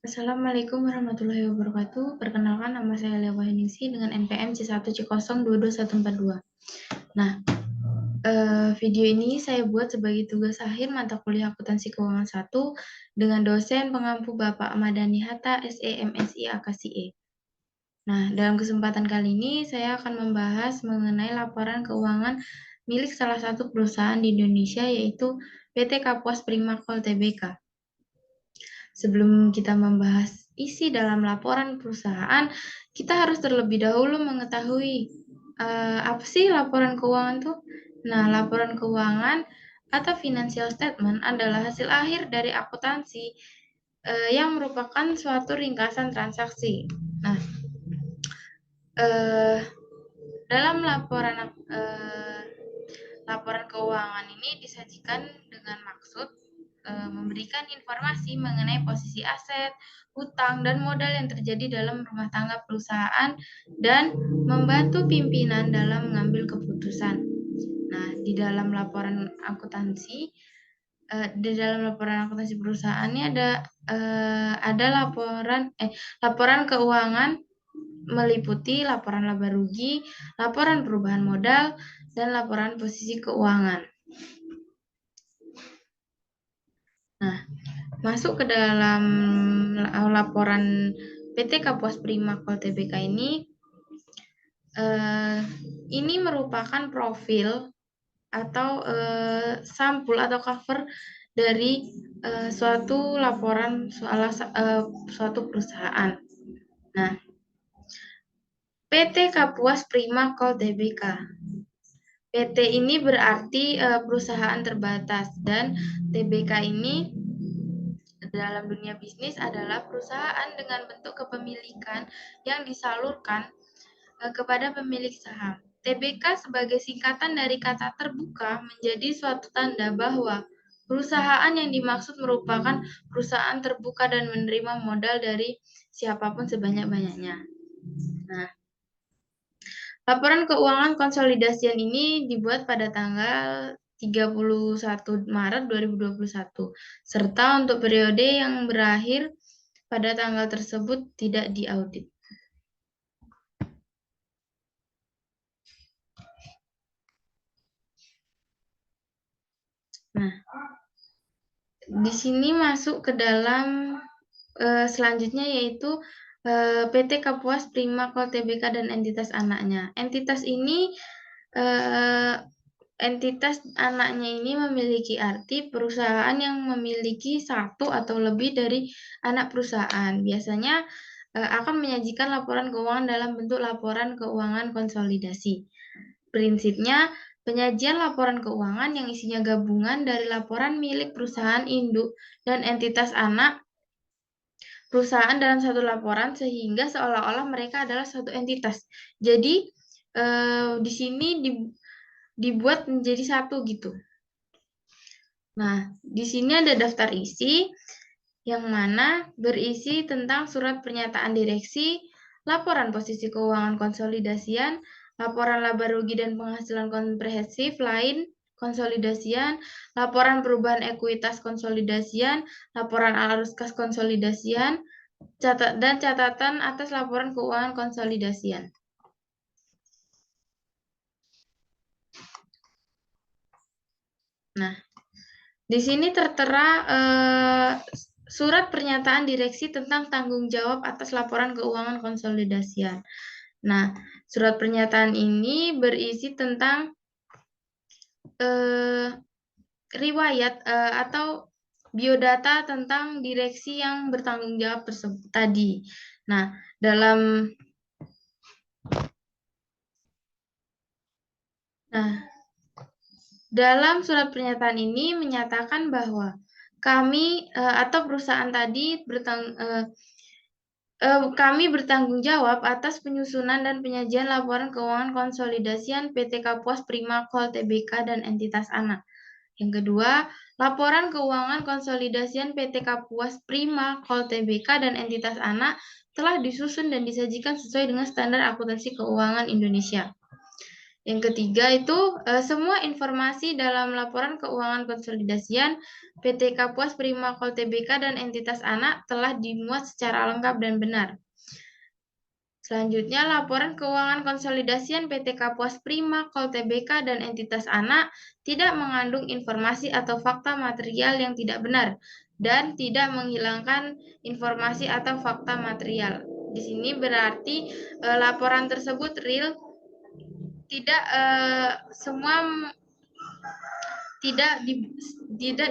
Assalamualaikum warahmatullahi wabarakatuh. Perkenalkan, nama saya Lea Wahyuningsi dengan NPM C1C022142. Nah, video ini saya buat sebagai tugas akhir mata kuliah Akuntansi Keuangan 1 dengan dosen pengampu Bapak Ahmadani Hatta, SE, MSI, AKSIE. Nah, dalam kesempatan kali ini saya akan membahas mengenai laporan keuangan milik salah satu perusahaan di Indonesia, yaitu PT Kapuas Primakol Tbk. Sebelum kita membahas isi dalam laporan perusahaan, kita harus terlebih dahulu mengetahui apa sih laporan keuangan tuh? Nah, laporan keuangan atau financial statement adalah hasil akhir dari akuntansi yang merupakan suatu ringkasan transaksi. Nah, dalam laporan keuangan ini disajikan dengan maksud memberikan informasi mengenai posisi aset, hutang, dan modal yang terjadi dalam rumah tangga perusahaan dan membantu pimpinan dalam mengambil keputusan. Nah, di dalam laporan akuntansi perusahaan ini ada laporan keuangan meliputi laporan laba rugi, laporan perubahan modal, dan laporan posisi keuangan. Nah, masuk ke dalam laporan PT Kapuas Primakol Tbk ini merupakan profil atau sampul atau cover dari suatu laporan suatu perusahaan. Nah, PT Kapuas Primakol Tbk. PT ini berarti perusahaan terbatas, dan Tbk ini dalam dunia bisnis adalah perusahaan dengan bentuk kepemilikan yang disalurkan kepada pemilik saham. Tbk sebagai singkatan dari kata terbuka menjadi suatu tanda bahwa perusahaan yang dimaksud merupakan perusahaan terbuka dan menerima modal dari siapapun sebanyak-banyaknya. Nah, laporan keuangan konsolidasian ini dibuat pada tanggal 31 Maret 2021, serta untuk periode yang berakhir pada tanggal tersebut tidak diaudit. Nah, di sini masuk ke dalam selanjutnya, yaitu PT Kapuas Primakol Tbk dan entitas anaknya. Entitas anaknya ini memiliki arti perusahaan yang memiliki satu atau lebih dari anak perusahaan. Biasanya akan menyajikan laporan keuangan dalam bentuk laporan keuangan konsolidasi. Prinsipnya, penyajian laporan keuangan yang isinya gabungan dari laporan milik perusahaan induk dan entitas anak perusahaan dalam satu laporan, sehingga seolah-olah mereka adalah suatu entitas. Jadi di sini dibuat menjadi satu gitu. Nah, di sini ada daftar isi yang mana berisi tentang surat pernyataan direksi, laporan posisi keuangan konsolidasian, laporan laba rugi dan penghasilan komprehensif lain konsolidasian, laporan perubahan ekuitas konsolidasian, laporan arus kas konsolidasian, dan catatan atas laporan keuangan konsolidasian. Nah, di sini tertera surat pernyataan direksi tentang tanggung jawab atas laporan keuangan konsolidasian. Nah, surat pernyataan ini berisi tentang riwayat atau biodata tentang direksi yang bertanggung jawab tersebut tadi. Nah, dalam surat pernyataan ini menyatakan bahwa kami atau perusahaan tadi kami bertanggung jawab atas penyusunan dan penyajian laporan keuangan konsolidasian PT Kapuas Primakol Tbk dan entitas anak. Yang kedua, laporan keuangan konsolidasian PT Kapuas Primakol Tbk dan entitas anak telah disusun dan disajikan sesuai dengan standar akuntansi keuangan Indonesia. Yang ketiga itu semua informasi dalam laporan keuangan konsolidasian PT Kapuas Prima Kol Tbk dan entitas anak telah dimuat secara lengkap dan benar. Selanjutnya, laporan keuangan konsolidasian PT Kapuas Prima Kol Tbk dan entitas anak tidak mengandung informasi atau fakta material yang tidak benar dan tidak menghilangkan informasi atau fakta material. Di sini berarti laporan tersebut real, tidak semua tidak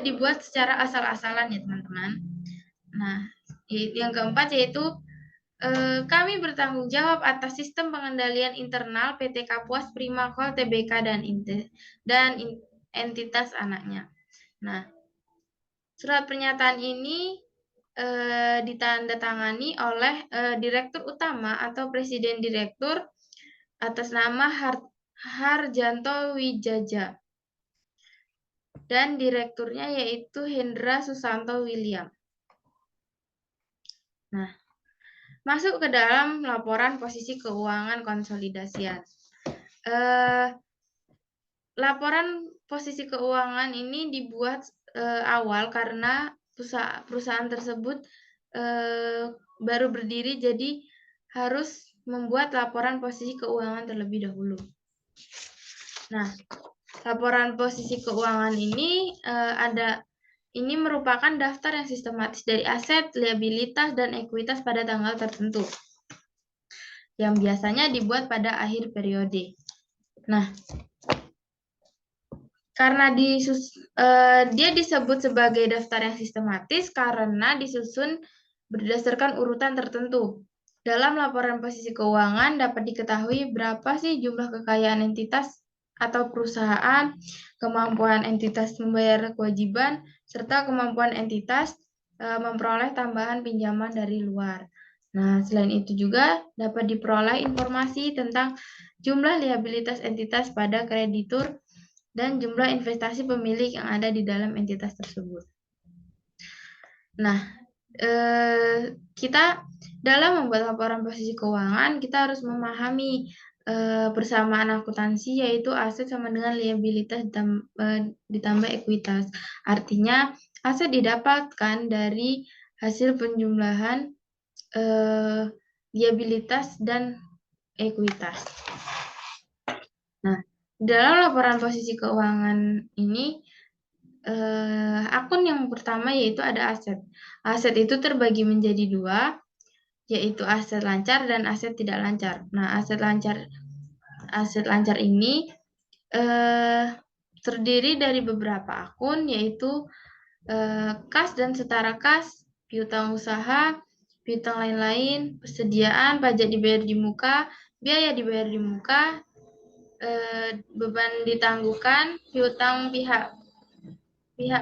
dibuat secara asal-asalan ya teman-teman. Nah, yang keempat yaitu kami bertanggung jawab atas sistem pengendalian internal PT Kapuas Prima Kol Tbk dan entitas anaknya. Nah, surat pernyataan ini ditandatangani oleh Direktur Utama atau Presiden Direktur atas nama Harjanto Wijaja dan direkturnya yaitu Hendra Susanto William. Nah, masuk ke dalam laporan posisi keuangan konsolidasian. Laporan posisi keuangan ini dibuat awal karena perusahaan tersebut baru berdiri, jadi harus membuat laporan posisi keuangan terlebih dahulu. Nah, laporan posisi keuangan ini ini merupakan daftar yang sistematis dari aset, liabilitas, dan ekuitas pada tanggal tertentu, yang biasanya dibuat pada akhir periode. Nah, karena dia disebut sebagai daftar yang sistematis karena disusun berdasarkan urutan tertentu. Dalam laporan posisi keuangan dapat diketahui berapa sih jumlah kekayaan entitas atau perusahaan, kemampuan entitas membayar kewajiban, serta kemampuan entitas memperoleh tambahan pinjaman dari luar. Nah, selain itu juga dapat diperoleh informasi tentang jumlah liabilitas entitas pada kreditur dan jumlah investasi pemilik yang ada di dalam entitas tersebut. Nah, kita dalam membuat laporan posisi keuangan, kita harus memahami persamaan akuntansi, yaitu aset sama dengan liabilitas ditambah ekuitas. Artinya, aset didapatkan dari hasil penjumlahan liabilitas dan ekuitas. Nah, dalam laporan posisi keuangan ini, akun yang pertama yaitu ada aset. Aset itu terbagi menjadi dua, yaitu aset lancar dan aset tidak lancar. Nah, aset lancar ini terdiri dari beberapa akun, yaitu kas dan setara kas, piutang usaha, piutang lain-lain, persediaan, pajak dibayar di muka, biaya dibayar di muka, beban ditangguhkan, piutang pihak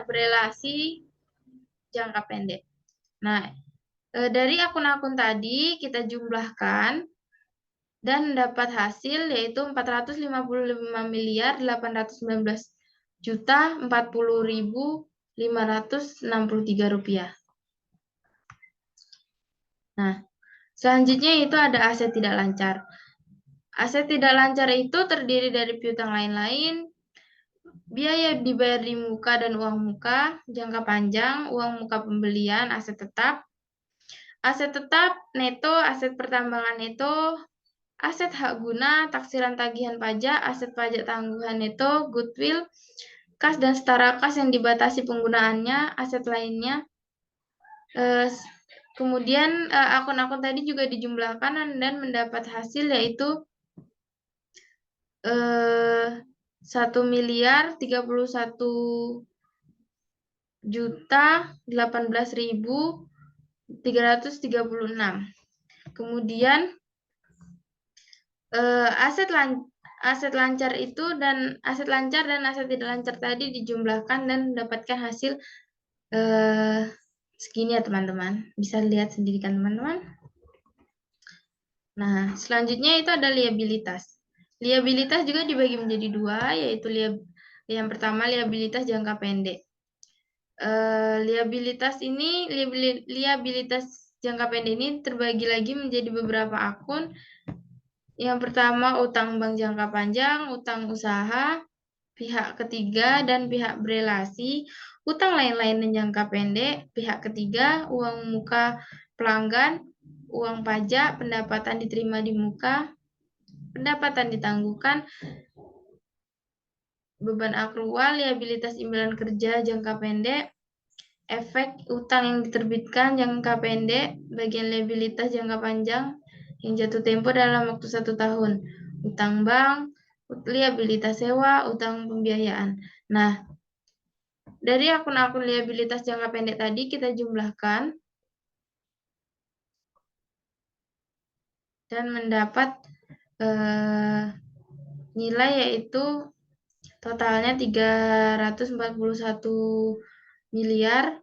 berelasi jangka pendek. Nah, dari akun-akun tadi kita jumlahkan dan dapat hasil yaitu 455.919.040.563 rupiah. Nah, selanjutnya itu ada aset tidak lancar. Aset tidak lancar itu terdiri dari piutang lain-lain, biaya dibayar di muka dan uang muka, jangka panjang, uang muka pembelian, aset tetap neto, aset pertambangan neto, aset hak guna, taksiran tagihan pajak, aset pajak tangguhan neto, goodwill, kas dan setara kas yang dibatasi penggunaannya, aset lainnya. Kemudian akun-akun tadi juga dijumlahkan dan mendapat hasil yaitu 1.031.018.336. Kemudian aset lancar dan aset tidak lancar tadi dijumlahkan dan mendapatkan hasil segini ya teman-teman. Bisa lihat sendiri kan teman-teman. Nah, selanjutnya itu ada liabilitas. Liabilitas juga dibagi menjadi dua, yaitu yang pertama liabilitas jangka pendek. Liabilitas jangka pendek ini terbagi lagi menjadi beberapa akun, Yang pertama, utang bank jangka panjang, utang usaha, pihak ketiga, dan pihak berelasi, utang lain-lain dan jangka pendek, pihak ketiga, uang muka pelanggan, uang pajak, pendapatan diterima di muka, pendapatan ditangguhkan, beban akrual, liabilitas imbalan kerja jangka pendek, efek utang yang diterbitkan jangka pendek, bagian liabilitas jangka panjang yang jatuh tempo dalam waktu 1 tahun, utang bank, liabilitas sewa, utang pembiayaan. Nah, dari akun-akun liabilitas jangka pendek tadi kita jumlahkan dan mendapat nilai yaitu totalnya 341 miliar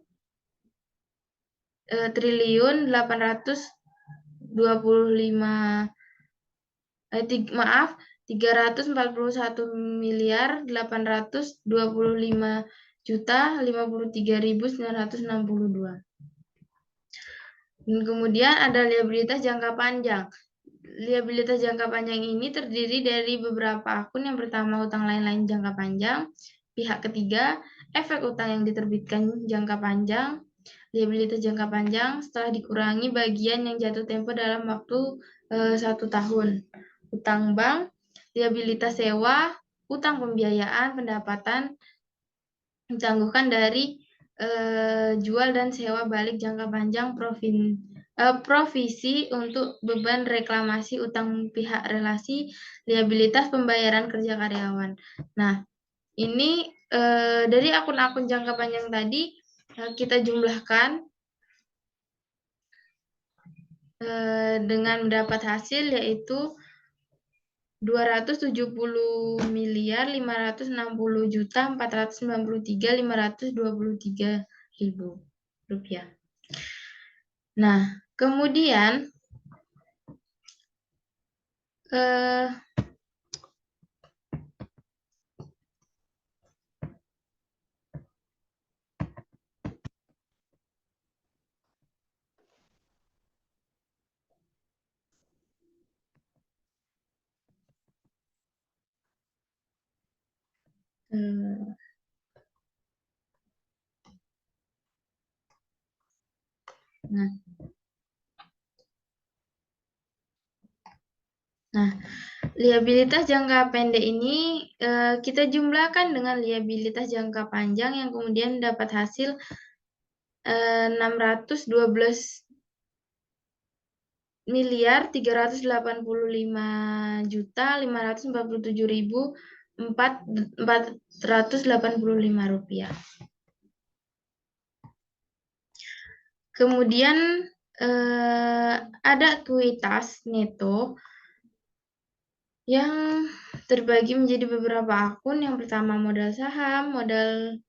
triliun 345.963.962. Dan kemudian ada liabilitas jangka panjang. Liabilitas jangka panjang ini terdiri dari beberapa akun. Yang pertama, utang lain-lain jangka panjang. Pihak ketiga, efek utang yang diterbitkan jangka panjang. Liabilitas jangka panjang setelah dikurangi bagian yang jatuh tempo dalam waktu 1 tahun. Utang bank, liabilitas sewa, utang pembiayaan, pendapatan ditangguhkan dari jual dan sewa balik jangka panjang provisi untuk beban reklamasi utang pihak relasi, liabilitas pembayaran kerja karyawan. Nah, ini dari akun-akun jangka panjang tadi kita jumlahkan dengan mendapat hasil yaitu 270.560.493.523 rupiah. Nah, kemudian Nah, liabilitas jangka pendek ini kita jumlahkan dengan liabilitas jangka panjang yang kemudian dapat hasil 612.385.547.485 rupiah. Kemudian ada ekuitas neto yang terbagi menjadi beberapa akun. Yang pertama, modal saham, modal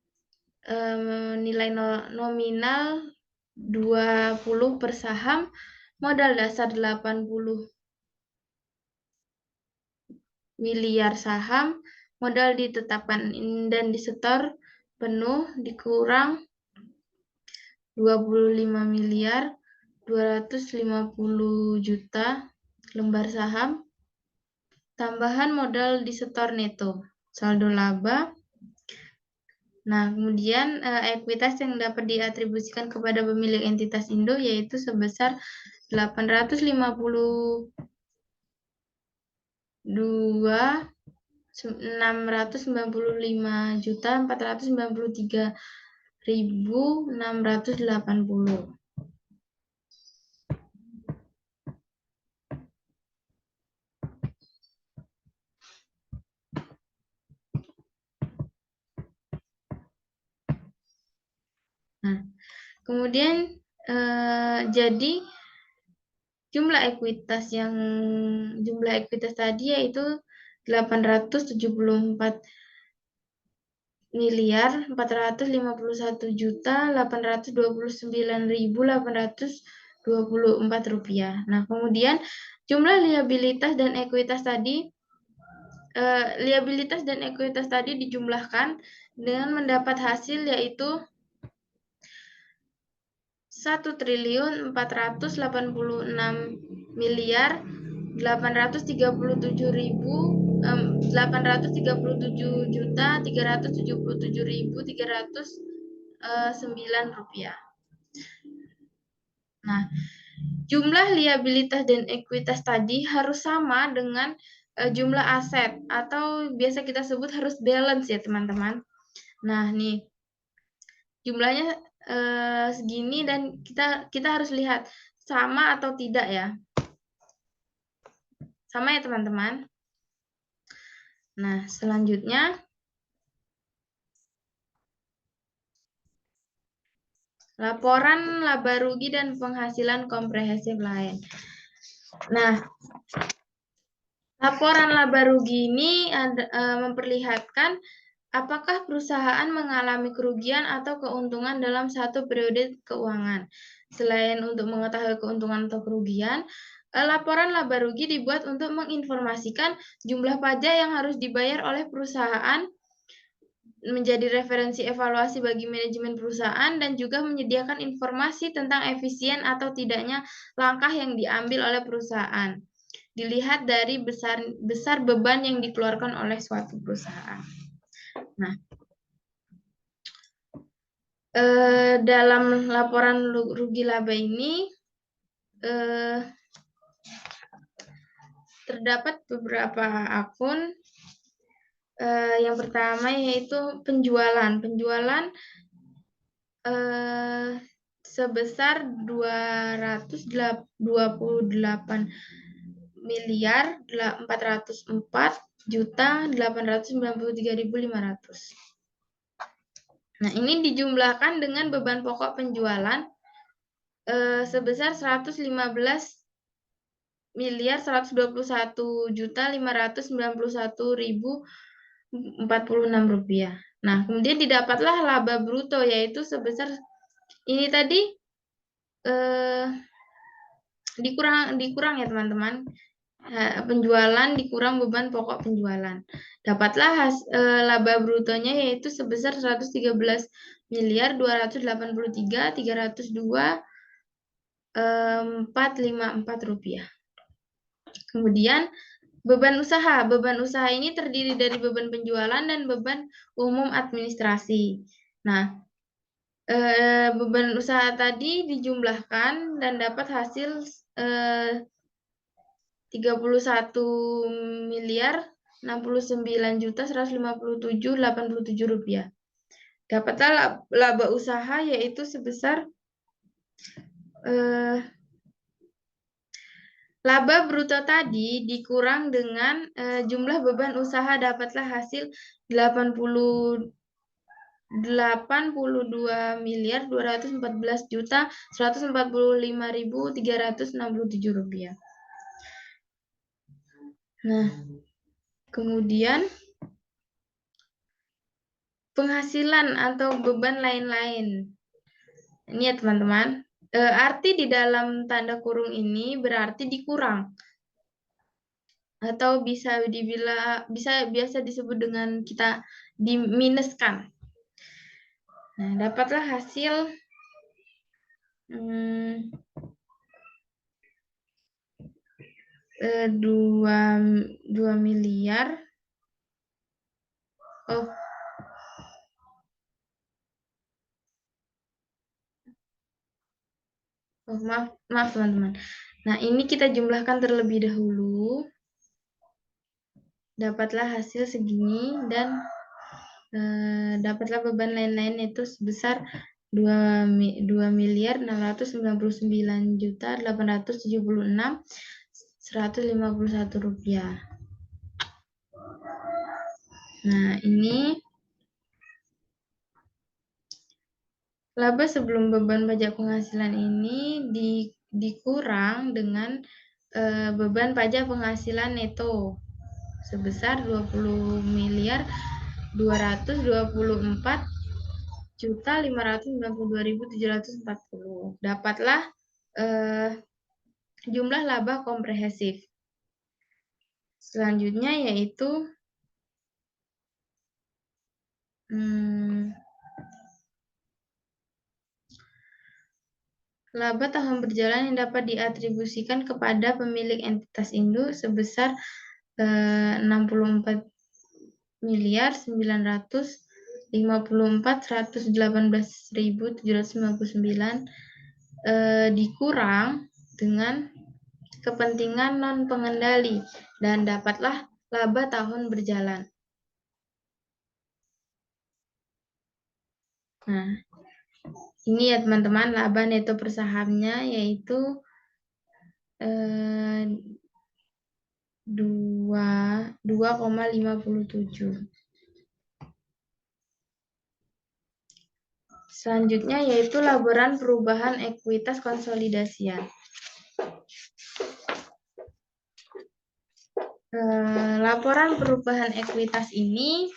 nilai nominal 20 per saham, modal dasar 80 miliar saham, modal ditetapkan dan disetor penuh dikurang 25.250.000.000 lembar saham, tambahan modal disetor neto, saldo laba. Nah, kemudian ekuitas yang dapat diatribusikan kepada pemilik entitas Indo yaitu sebesar 895.695.493.680. Nah, kemudian jadi jumlah ekuitas tadi yaitu 874.451.829.824 rupiah. Nah, kemudian jumlah liabilitas dan ekuitas tadi dijumlahkan dengan mendapat hasil yaitu 1.486.000.000 837.377.309. Nah, jumlah liabilitas dan ekuitas tadi harus sama dengan jumlah aset atau biasa kita sebut harus balance ya teman-teman. Nah, nih jumlahnya segini dan kita harus lihat sama atau tidak ya. Sama ya teman-teman. Nah, selanjutnya laporan laba rugi dan penghasilan komprehensif lain. Nah, laporan laba rugi ini memperlihatkan apakah perusahaan mengalami kerugian atau keuntungan dalam satu periode keuangan. Selain untuk mengetahui keuntungan atau kerugian, laporan laba rugi dibuat untuk menginformasikan jumlah pajak yang harus dibayar oleh perusahaan, menjadi referensi evaluasi bagi manajemen perusahaan, dan juga menyediakan informasi tentang efisien atau tidaknya langkah yang diambil oleh perusahaan. Dilihat dari besar beban yang dikeluarkan oleh suatu perusahaan. Nah, dalam laporan rugi laba ini terdapat beberapa akun. Yang pertama yaitu penjualan. Penjualan sebesar 228.404.893.500. Nah, ini dijumlahkan dengan beban pokok penjualan sebesar 115.121.591.046 rupiah. Nah, kemudian didapatlah laba bruto yaitu sebesar ini tadi dikurang ya teman-teman. Penjualan dikurang beban pokok penjualan. Dapatlah laba brutonya yaitu sebesar 113.283.302.454 rupiah. Kemudian beban usaha. Beban usaha ini terdiri dari beban penjualan dan beban umum administrasi. Nah, beban usaha tadi dijumlahkan dan dapat hasil 31.069.157.87 rupiah. Dapatlah laba usaha yaitu sebesar laba bruto tadi dikurang dengan jumlah beban usaha, dapatlah hasil 82.214.145.367 rupiah. Nah, kemudian penghasilan atau beban lain-lain. Ini ya teman-teman. Arti di dalam tanda kurung ini berarti dikurang. Atau bisa biasa disebut dengan kita diminuskan. Nah, dapatlah hasil 2 miliar. Maaf teman-teman. Nah, ini kita jumlahkan terlebih dahulu. Dapatlah hasil segini dan dapatlah beban lain-lain itu sebesar 2.899.876.151 rupiah. Nah, ini laba sebelum beban pajak penghasilan ini dikurang dengan beban pajak penghasilan neto sebesar 20.224.592.740. Dapatlah jumlah laba komprehensif. Selanjutnya yaitu laba tahun berjalan yang dapat diatribusikan kepada pemilik entitas induk sebesar 64.954.118.799 dikurang dengan kepentingan non pengendali dan dapatlah laba tahun berjalan. Nah, ini ya teman-teman, laba neto per sahamnya yaitu 2,57. Selanjutnya yaitu laporan perubahan ekuitas konsolidasian. Laporan perubahan ekuitas ini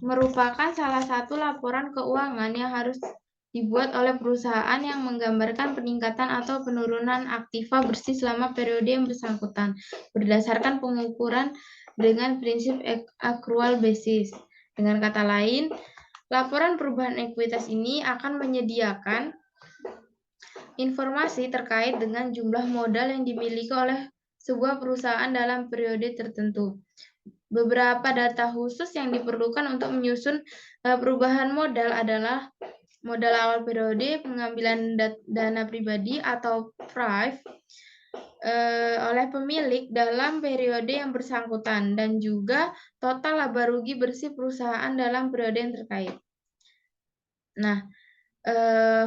merupakan salah satu laporan keuangan yang harus dibuat oleh perusahaan yang menggambarkan peningkatan atau penurunan aktiva bersih selama periode yang bersangkutan berdasarkan pengukuran dengan prinsip accrual basis. Dengan kata lain, laporan perubahan ekuitas ini akan menyediakan informasi terkait dengan jumlah modal yang dimiliki oleh sebuah perusahaan dalam periode tertentu. Beberapa data khusus yang diperlukan untuk menyusun perubahan modal adalah modal awal periode, pengambilan dana pribadi atau PRIV oleh pemilik dalam periode yang bersangkutan, dan juga total laba rugi bersih perusahaan dalam periode yang terkait. Nah,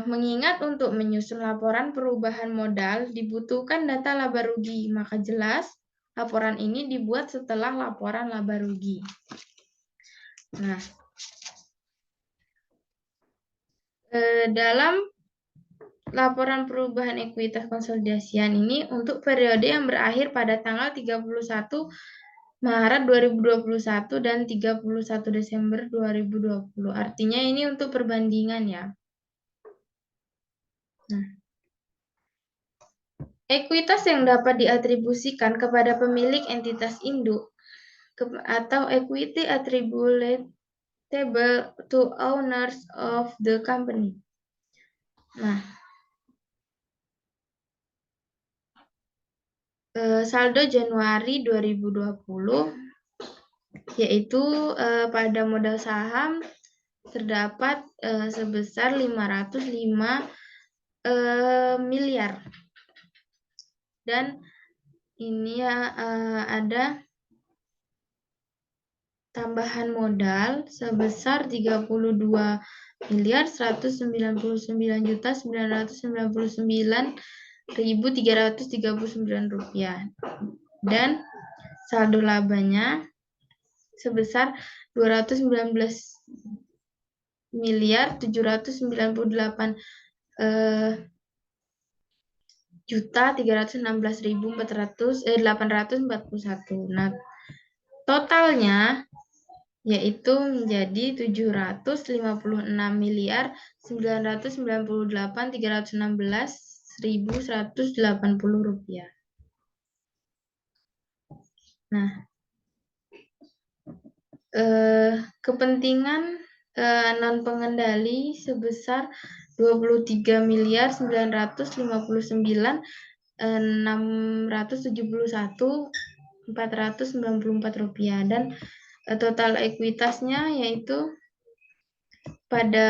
mengingat untuk menyusun laporan perubahan modal dibutuhkan data laba rugi, maka jelas laporan ini dibuat setelah laporan laba rugi. Nah, dalam laporan perubahan ekuitas konsolidasian ini untuk periode yang berakhir pada tanggal 31 Maret 2021 dan 31 Desember 2020. Artinya ini untuk perbandingan ya. Nah, ekuitas yang dapat diatribusikan kepada pemilik entitas induk atau equity attributable to owners of the company. Nah, saldo Januari 2020 yaitu pada modal saham terdapat sebesar 505 miliar. Dan ini ya ada tambahan modal sebesar 32.999.999.339 rupiah. Dan saldo labanya sebesar 219.316.841. Nah, totalnya yaitu menjadi 756.998.316.180 rupiah. Nah, kepentingan non pengendali sebesar 23.959.671.494 rupiah, dan total ekuitasnya yaitu pada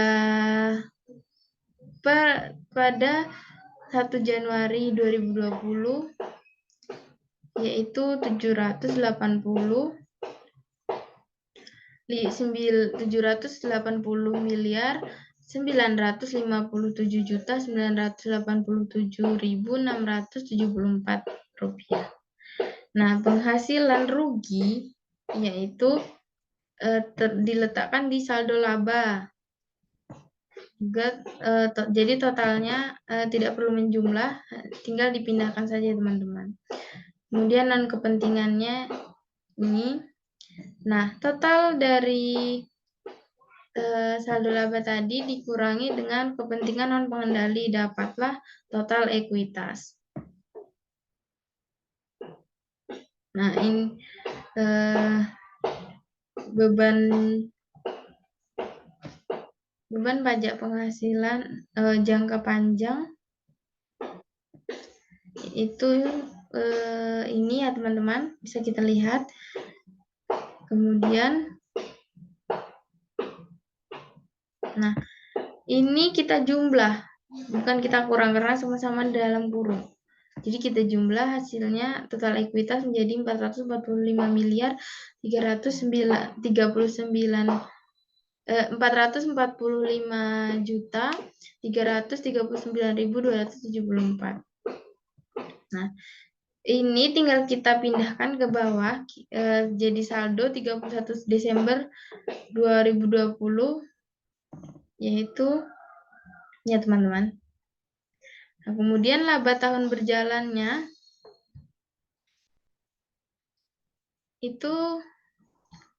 1 Januari 2020 yaitu 780.957.987.674 rupiah. Nah, penghasilan rugi yaitu diletakkan di saldo laba. Juga jadi totalnya tidak perlu menjumlah, tinggal dipindahkan saja teman-teman. Kemudian non kepentingannya ini. Nah, total dari saldo laba tadi dikurangi dengan kepentingan non pengendali, dapatlah total ekuitas. Nah, ini beban pajak penghasilan jangka panjang itu ini ya teman-teman, bisa kita lihat. Kemudian, nah ini kita jumlah, bukan kita kurang karena sama-sama dalam kurung. Jadi kita jumlah hasilnya total ekuitas menjadi 445 miliar 445 juta 339.274. Nah, ini tinggal kita pindahkan ke bawah, jadi saldo 31 Desember 2020, yaitu, ya teman-teman. Nah, kemudian laba tahun berjalannya, itu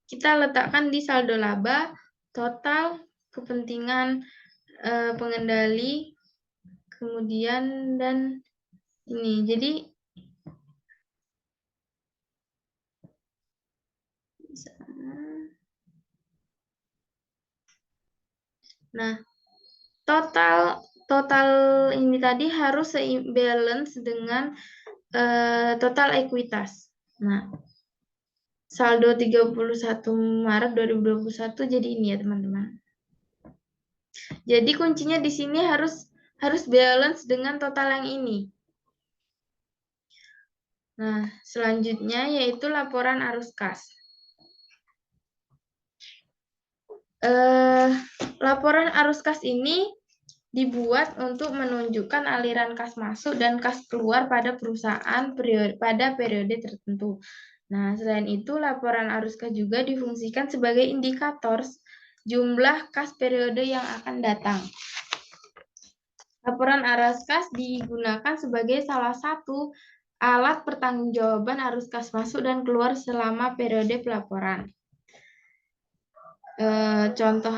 kita letakkan di saldo laba, total, kepentingan pengendali, kemudian, dan ini. Jadi, nah, total ini tadi harus balance dengan total ekuitas. Nah, saldo 31 Maret 2021 jadi ini ya teman-teman. Jadi kuncinya di sini harus balance dengan total yang ini. Nah, selanjutnya yaitu laporan arus kas. Laporan arus kas ini dibuat untuk menunjukkan aliran kas masuk dan kas keluar pada perusahaan pada periode tertentu. Nah, selain itu, laporan arus kas juga difungsikan sebagai indikator jumlah kas periode yang akan datang. Laporan arus kas digunakan sebagai salah satu alat pertanggungjawaban arus kas masuk dan keluar selama periode pelaporan. Contoh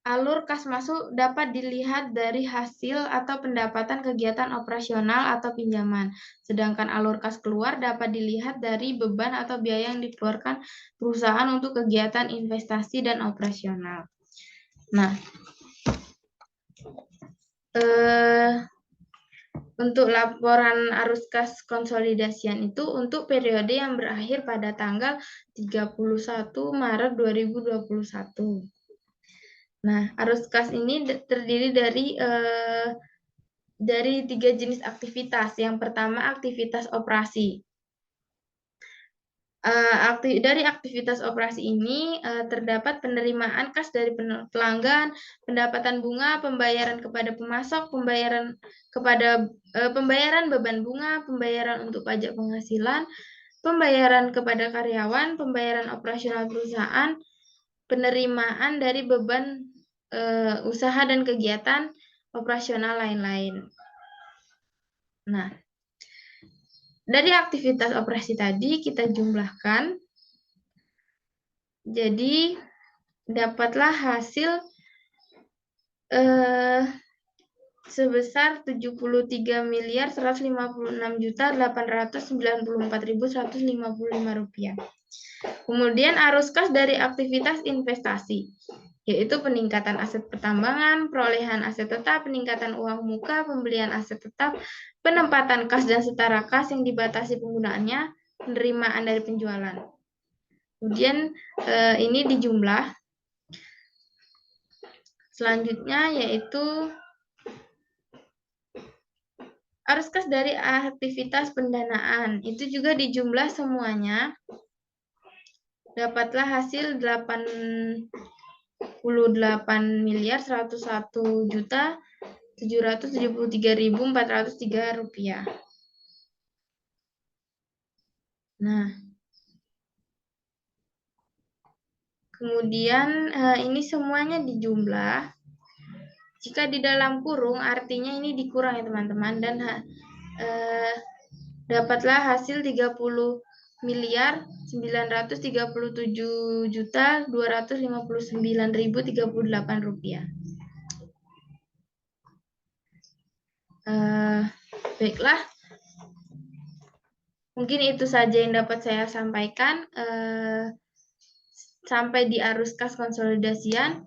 alur kas masuk dapat dilihat dari hasil atau pendapatan kegiatan operasional atau pinjaman, sedangkan alur kas keluar dapat dilihat dari beban atau biaya yang dikeluarkan perusahaan untuk kegiatan investasi dan operasional. Nah, untuk laporan arus kas konsolidasian itu untuk periode yang berakhir pada tanggal 31 Maret 2021. Nah, arus kas ini terdiri dari 3 jenis aktivitas. Yang pertama, aktivitas operasi. Dari aktivitas operasi ini terdapat penerimaan kas dari pelanggan, pendapatan bunga, pembayaran kepada pemasok, pembayaran beban bunga, pembayaran untuk pajak penghasilan, pembayaran kepada karyawan, pembayaran operasional perusahaan, penerimaan dari beban usaha dan kegiatan operasional lain-lain. Nah, dari aktivitas operasi tadi kita jumlahkan, jadi dapatlah hasil sebesar 73.156.894.155 rupiah. Kemudian arus kas dari aktivitas investasi, yaitu peningkatan aset pertambangan, perolehan aset tetap, peningkatan uang muka, pembelian aset tetap, penempatan kas dan setara kas yang dibatasi penggunaannya, penerimaan dari penjualan. Kemudian ini dijumlah. Selanjutnya yaitu arus kas dari aktivitas pendanaan. Itu juga dijumlah semuanya. Dapatlah hasil 88.101.773.403 rupiah. Nah, kemudian ini semuanya dijumlah. Jika di dalam kurung, artinya ini dikurang ya teman-teman, dan dapatlah hasil 30.937.259.038 rupiah. Baiklah, mungkin itu saja yang dapat saya sampaikan. Sampai di arus kas konsolidasian.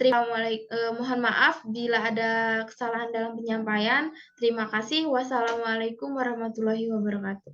Mohon maaf bila ada kesalahan dalam penyampaian. Terima kasih. Wassalamualaikum warahmatullahi wabarakatuh.